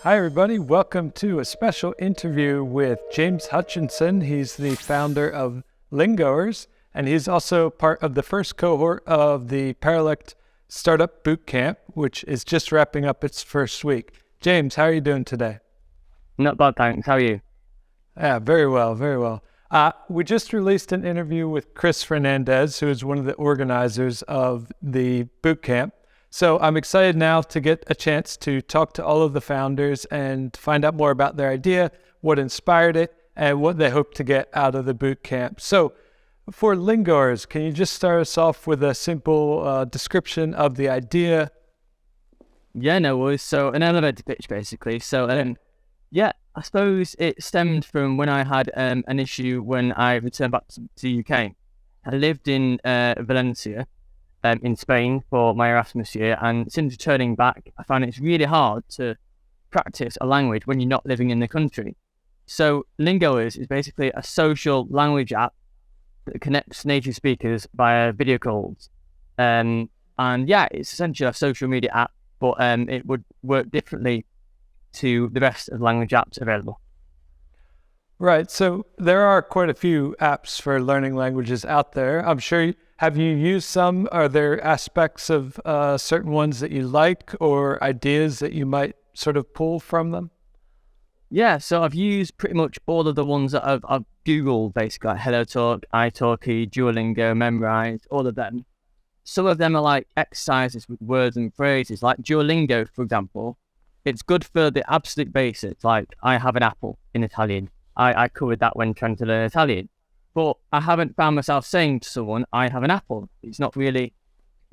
Hi, everybody. Welcome to a special interview with James Hutchinson. He's the founder of Lingoers, and he's also part of the first cohort of the Paralect Startup Bootcamp, which is just wrapping up its first week. James, how are you doing today? Not bad, thanks. How are you? Yeah, very well, very well. We just released an interview with Chris Fernandez, who is one of the organizers of the bootcamp. So I'm excited now to get a chance to talk to all of the founders and find out more about their idea, what inspired it, and what they hope to get out of the bootcamp. So for Lingoers, can you just start us off with a simple description of the idea? Yeah, no worries. So an elevator pitch, basically. I suppose it stemmed from when I had an issue when I returned back to the UK. I lived in Valencia in Spain for my Erasmus year, and since returning back, I found it's really hard to practice a language when you're not living in the country. So Lingoers is basically a social language app that connects native speakers via video calls. It's essentially a social media app, but it would work differently to the rest of the language apps available. Right. So there are quite a few apps for learning languages out there. I'm sure. Have you used some? Are there aspects of certain ones that you like or ideas that you might sort of pull from them? Yeah, so I've used pretty much all of the ones that I've Googled, basically, like HelloTalk, italki, Duolingo, Memrise, all of them. Some of them are like exercises with words and phrases, like Duolingo, for example. It's good for the absolute basics, like I have an apple in Italian. I covered that when trying to learn Italian. But I haven't found myself saying to someone, I have an apple. It's not really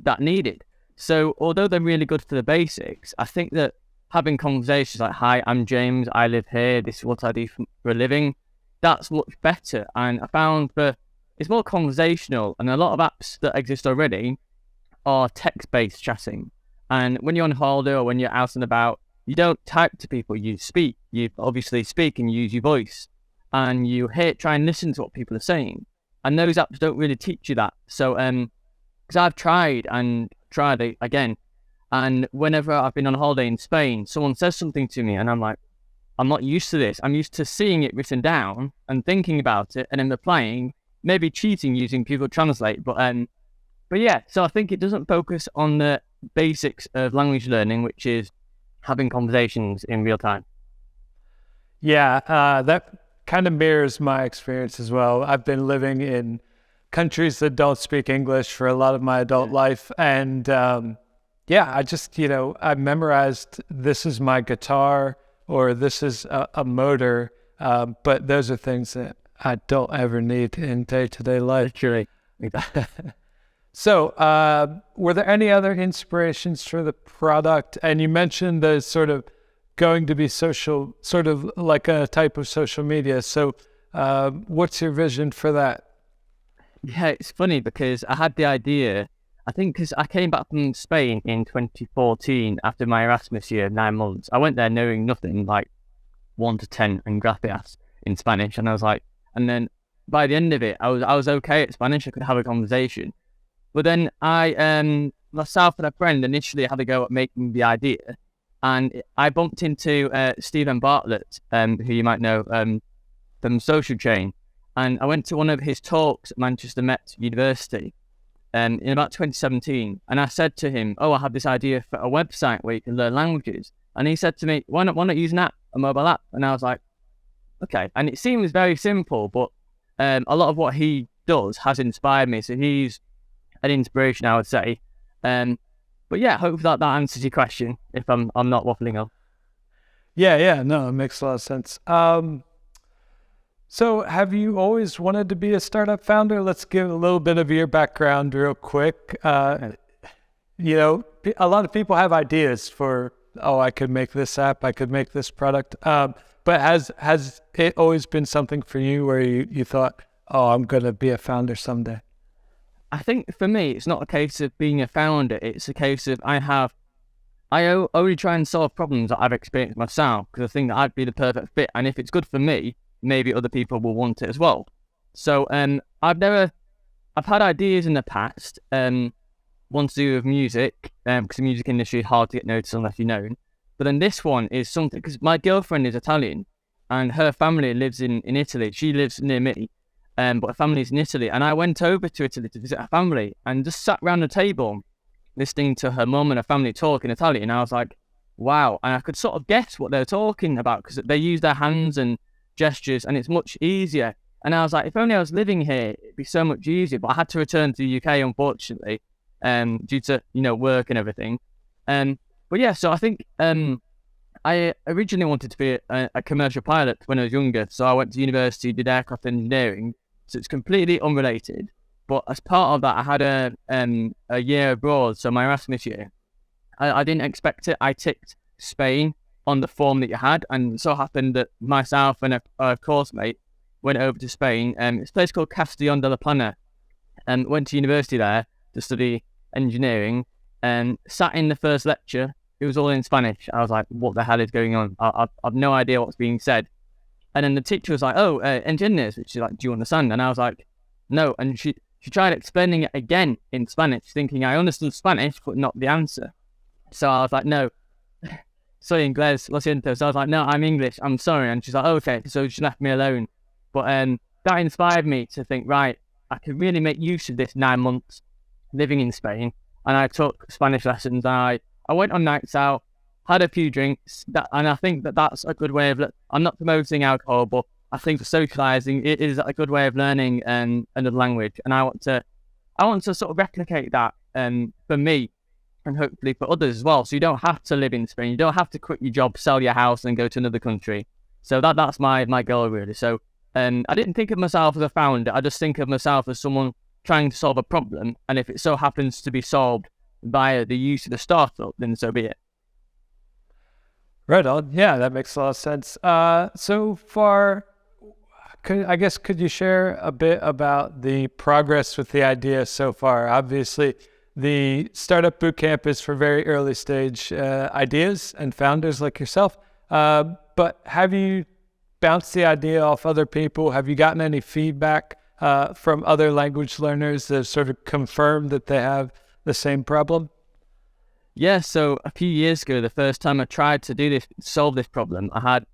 that needed. So although they're really good for the basics, I think that having conversations like, hi, I'm James, I live here, this is what I do for a living, that's much better. And I found that it's more conversational, and a lot of apps that exist already are text-based chatting. And when you're on holiday or when you're out and about, you don't type to people, you speak. You obviously speak and use your voice. And you try and listen to what people are saying. And those apps don't really teach you that. So, because I've tried it again. And whenever I've been on holiday in Spain, someone says something to me and I'm like, I'm not used to this. I'm used to seeing it written down and thinking about it and then replying, maybe cheating using Google Translate. But yeah, so I think it doesn't focus on the basics of language learning, which is having conversations in real time. Yeah, that kind of mirrors my experience as well. I've been living in countries that don't speak English for a lot of my adult life. And I just, I memorized this is my guitar or this is a motor. But those are things that I don't ever need in day-to-day life. Truly. So were there any other inspirations for the product? And you mentioned the sort of going to be social, sort of like a type of social media. So what's your vision for that? Yeah, it's funny because I had the idea, I think because I came back from Spain in 2014 after my Erasmus year, 9 months. I went there knowing nothing, like 1 to 10 and gracias in Spanish. And I was like, and then by the end of it, I was okay at Spanish. I could have a conversation. But then myself and a friend initially had a go at making the idea. And I bumped into Stephen Bartlett, who you might know from Social Chain. And I went to one of his talks at Manchester Met University in about 2017. And I said to him, I have this idea for a website where you can learn languages. And he said to me, why not use an app, a mobile app? And I was like, okay. And it seems very simple, but a lot of what he does has inspired me. So he's an inspiration, I would say. But yeah, hopefully that answers your question, if I'm not waffling on. Yeah, no, it makes a lot of sense. So have you always wanted to be a startup founder? Let's give a little bit of your background real quick. A lot of people have ideas for, I could make this app, I could make this product. But has it always been something for you where you thought, I'm going to be a founder someday? I think for me, it's not a case of being a founder. It's a case of I only try and solve problems that I've experienced myself because I think that I'd be the perfect fit. And if it's good for me, maybe other people will want it as well. So I've had ideas in the past, one to do with music, because the music industry is hard to get noticed unless you're known. But then this one is something, because my girlfriend is Italian and her family lives in Italy. She lives near me, but her family's in Italy. And I went over to Italy to visit her family and just sat around the table listening to her mum and her family talk in Italian. And I was like, wow. And I could sort of guess what they were talking about because they use their hands and gestures and it's much easier. And I was like, if only I was living here, it'd be so much easier. But I had to return to the UK, unfortunately, due to, work and everything. But yeah, so I think I originally wanted to be a commercial pilot when I was younger. So I went to university, did aircraft engineering. So it's completely unrelated. But as part of that, I had a year abroad. So my Erasmus year, I didn't expect it. I ticked Spain on the form that you had. And it so happened that myself and a course mate went over to Spain. It's a place called Castellón de la Plana. And went to university there to study engineering. And sat in the first lecture. It was all in Spanish. I was like, what the hell is going on? I've no idea what's being said. And then the teacher was like, engineers. She's like, do you understand? And I was like, no. And she tried explaining it again in Spanish, thinking I understood Spanish, but not the answer. So I was like, no. Soy inglés, lo siento. So I was like, no, I'm English. I'm sorry. And she's like, oh, okay. So she left me alone. But that inspired me to think, right, I could really make use of this 9 months living in Spain. And I took Spanish lessons. And I went on nights out, had a few drinks, and I think that's a good way of. I'm not promoting alcohol, but I think socializing it is a good way of learning another language, and I want to sort of replicate that for me, and hopefully for others as well. So you don't have to live in Spain, you don't have to quit your job, sell your house, and go to another country. So that's my goal really. So I didn't think of myself as a founder. I just think of myself as someone trying to solve a problem, and if it so happens to be solved via the use of the startup, then so be it. Right on. Yeah, that makes a lot of sense. So far, could you share a bit about the progress with the idea so far? Obviously, the Startup Bootcamp is for very early stage ideas and founders like yourself. But have you bounced the idea off other people? Have you gotten any feedback from other language learners that sort of confirm that they have the same problem? Yeah, so a few years ago, the first time I tried to solve this problem, I had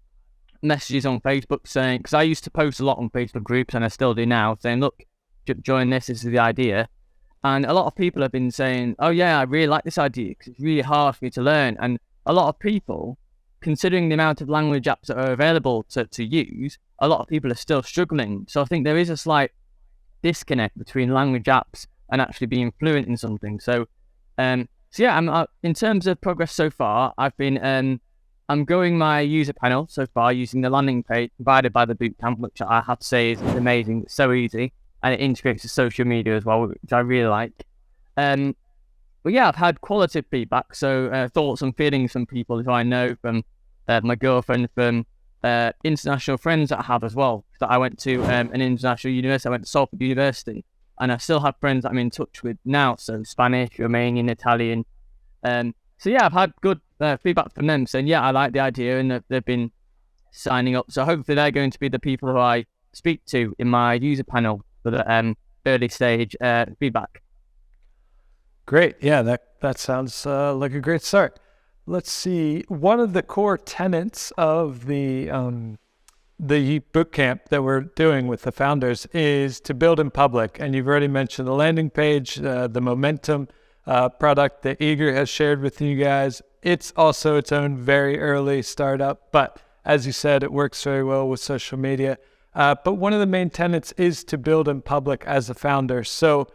messages on Facebook saying, because I used to post a lot on Facebook groups and I still do now, saying, look, join this is the idea. And a lot of people have been saying, oh yeah, I really like this idea because it's really hard for me to learn. And a lot of people, considering the amount of language apps that are available to use, a lot of people are still struggling. So I think there is a slight disconnect between language apps and actually being fluent in something. So yeah, I'm in terms of progress so far, I've been I'm growing my user panel so far using the landing page provided by the bootcamp, which I have to say is amazing. It's so easy and it integrates to social media as well, which I really like. But yeah, I've had qualitative feedback, so thoughts and feelings from people who I know, from my girlfriend, from international friends that I have as well. That I went to an international university. I went to Salford University. And I still have friends that I'm in touch with now, so Spanish, Romanian, Italian. So yeah, I've had good feedback from them saying, yeah, I like the idea, and they've been signing up. So hopefully they're going to be the people who I speak to in my user panel for the early stage feedback. Great. Yeah, that sounds like a great start. Let's see. One of the core tenets of the bootcamp that we're doing with the founders is to build in public. And you've already mentioned the landing page, the Momentum product that Eager has shared with you guys. It's also its own very early startup, but as you said, it works very well with social media. But one of the main tenets is to build in public as a founder. So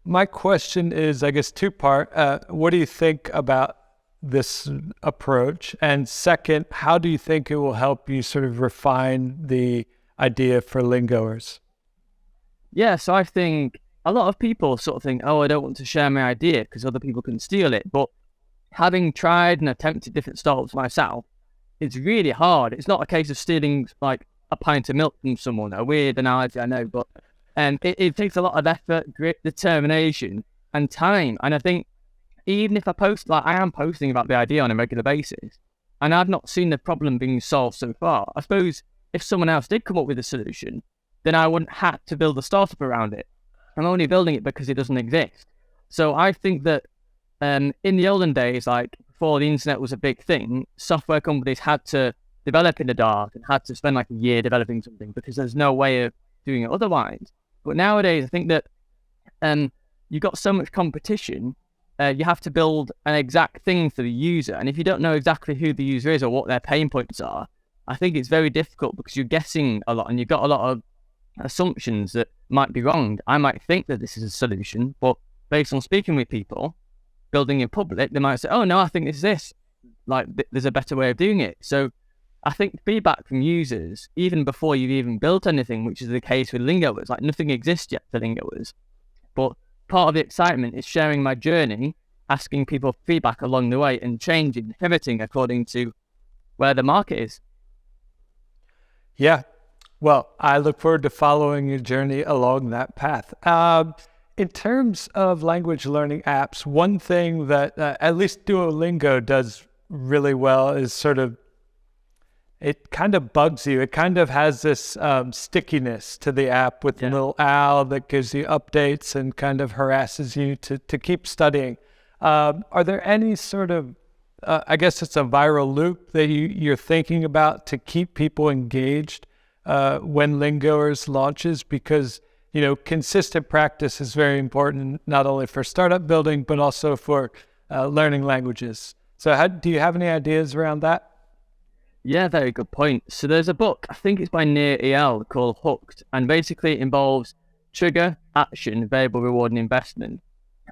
my question is, I guess, two-part. What do you think about this approach? And second, how do you think it will help you sort of refine the idea for Lingoers? Yeah, so I think a lot of people sort of think, oh, I don't want to share my idea because other people can steal it. But having tried and attempted different startups myself, it's really hard. It's not a case of stealing like a pint of milk from someone. A weird analogy, I know, but it takes a lot of effort, grit, determination, and time. And I think even if I post, like I am posting about the idea on a regular basis, and I've not seen the problem being solved so far. I suppose if someone else did come up with a solution, then I wouldn't have to build a startup around it. I'm only building it because it doesn't exist. So I think that in the olden days, like before the internet was a big thing, software companies had to develop in the dark and had to spend like a year developing something because there's no way of doing it otherwise. But nowadays, I think that you've got so much competition, you have to build an exact thing for the user. And if you don't know exactly who the user is or what their pain points are, I think it's very difficult because you're guessing a lot and you've got a lot of assumptions that might be wrong. I might think that this is a solution, but based on speaking with people, building in public, they might say, oh no, I think it's this. Like there's a better way of doing it. So I think feedback from users, even before you've even built anything, which is the case with Lingoers, like nothing exists yet for Lingoers. But part of the excitement is sharing my journey, asking people feedback along the way and changing, pivoting according to where the market is. Yeah. Well, I look forward to following your journey along that path. In terms of language learning apps, one thing that at least Duolingo does really well is sort of, it kind of bugs you. It kind of has this stickiness to the app with the little owl that gives you updates and kind of harasses you to keep studying. Are there any sort of, I guess it's a viral loop that you're thinking about to keep people engaged when Lingoers launches? Because, you know, consistent practice is very important, not only for startup building, but also for learning languages. So do you have any ideas around that? Yeah, very good point. So there's a book, I think it's by Nir Eyal, called Hooked, and basically it involves trigger, action, variable reward, and investment.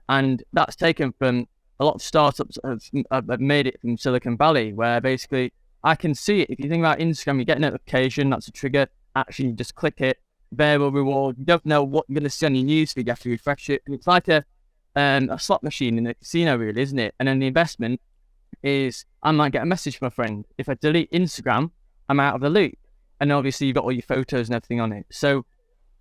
And that's taken from a lot of startups that have made it from Silicon Valley, where basically I can see it. If you think about Instagram, you get a notification, that's a trigger, action, you just click it, variable reward, you don't know what you're going to see on your newsfeed, you have to refresh it. And it's like a slot machine in a casino, really, isn't it? And then the investment is I might get a message from a friend. If I delete Instagram, I'm out of the loop. And obviously you've got all your photos and everything on it. So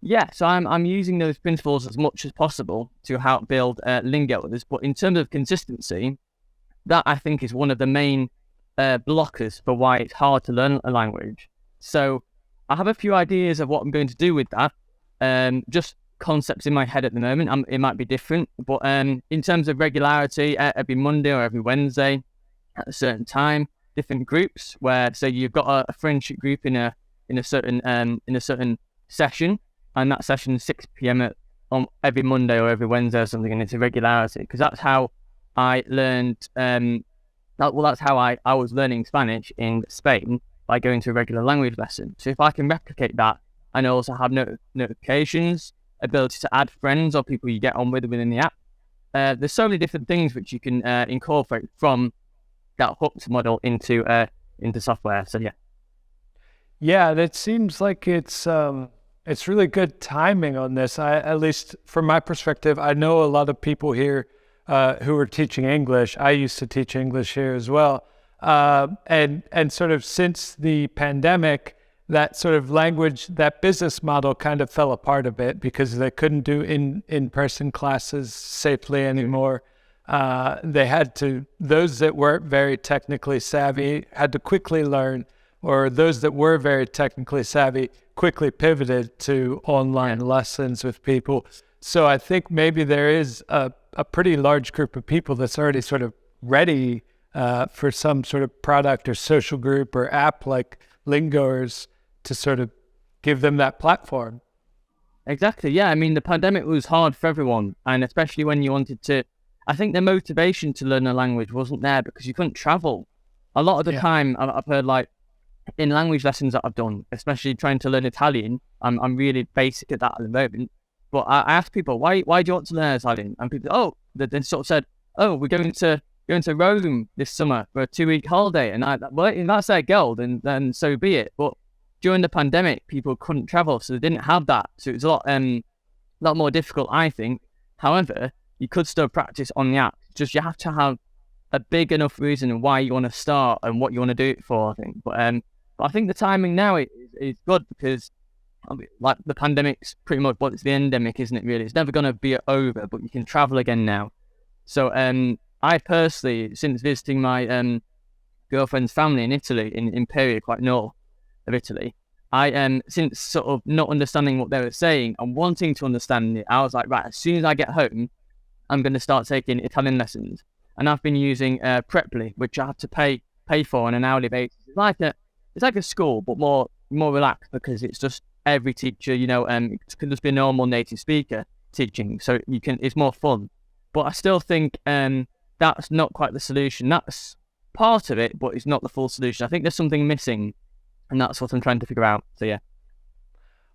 yeah, so I'm using those principles as much as possible to help build Lingoers. But in terms of consistency, that I think is one of the main blockers for why it's hard to learn a language. So I have a few ideas of what I'm going to do with that. Just concepts in my head at the moment. It might be different, but in terms of regularity, every Monday or every Wednesday at a certain time, different groups where, say, you've got a friendship group in a certain session, and that session is 6 p.m. on every Monday or every Wednesday or something, and it's a regularity, because that's how I learned. That's how I was learning Spanish in Spain, by going to a regular language lesson. So if I can replicate that and also have notifications, ability to add friends or people you get on with within the app, there's so many different things which you can incorporate from that hooked model into software. So yeah, and it seems like it's really good timing on this. At least from my perspective, I know a lot of people here who are teaching English. I used to teach English here as well. And sort of since the pandemic, that sort of language, that business model kind of fell apart a bit because they couldn't do in-person classes safely anymore. They had to, those that weren't very technically savvy had to quickly learn, or those that were very technically savvy quickly pivoted to online lessons with people. So I think maybe there is a pretty large group of people that's already sort of ready for some sort of product or social group or app like Lingoers to sort of give them that platform. Exactly. Yeah. I mean, the pandemic was hard for everyone, and especially when you wanted to, I think the motivation to learn a language wasn't there because you couldn't travel. A lot of the time I've heard, like, in language lessons that I've done, especially trying to learn Italian, I'm really basic at that at the moment. But I ask people, why do you want to learn Italian? And people, they sort of said, we're going to Rome this summer for a 2-week holiday. And if that's their goal, then so be it. But during the pandemic, people couldn't travel, so they didn't have that. So it was a lot more difficult, I think. However, you could still practice on the app. Just you have to have a big enough reason why you want to start and what you want to do it for, I think. But I think the timing now is good because, like, the pandemic's pretty much, it's the endemic, isn't it, really? It's never going to be over, but you can travel again now. So I personally, since visiting my girlfriend's family in Italy, in Imperia, quite north of Italy, since sort of not understanding what they were saying and wanting to understand it, I was like, right, as soon as I get home, I'm going to start taking Italian lessons. and I've been using Preply, which I have to pay for on an hourly basis. It's like a school, but more relaxed, because it's just every teacher, it can just be a normal native speaker teaching, so it's more fun. But I still think that's not quite the solution. That's part of it, but it's not the full solution. I think there's something missing, and that's what I'm trying to figure out. So yeah.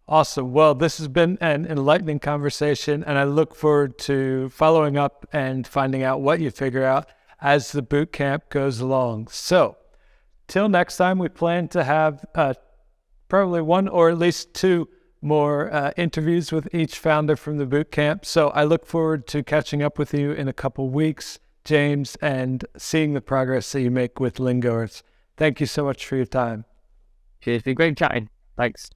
Awesome. Well, this has been an enlightening conversation, and I look forward to following up and finding out what you figure out as the boot camp goes along. So till next time, we plan to have probably one or at least two more interviews with each founder from the boot camp. So I look forward to catching up with you in a couple weeks, James, and seeing the progress that you make with Lingoers. Thank you so much for your time. Cheers. It's been great chatting. Thanks.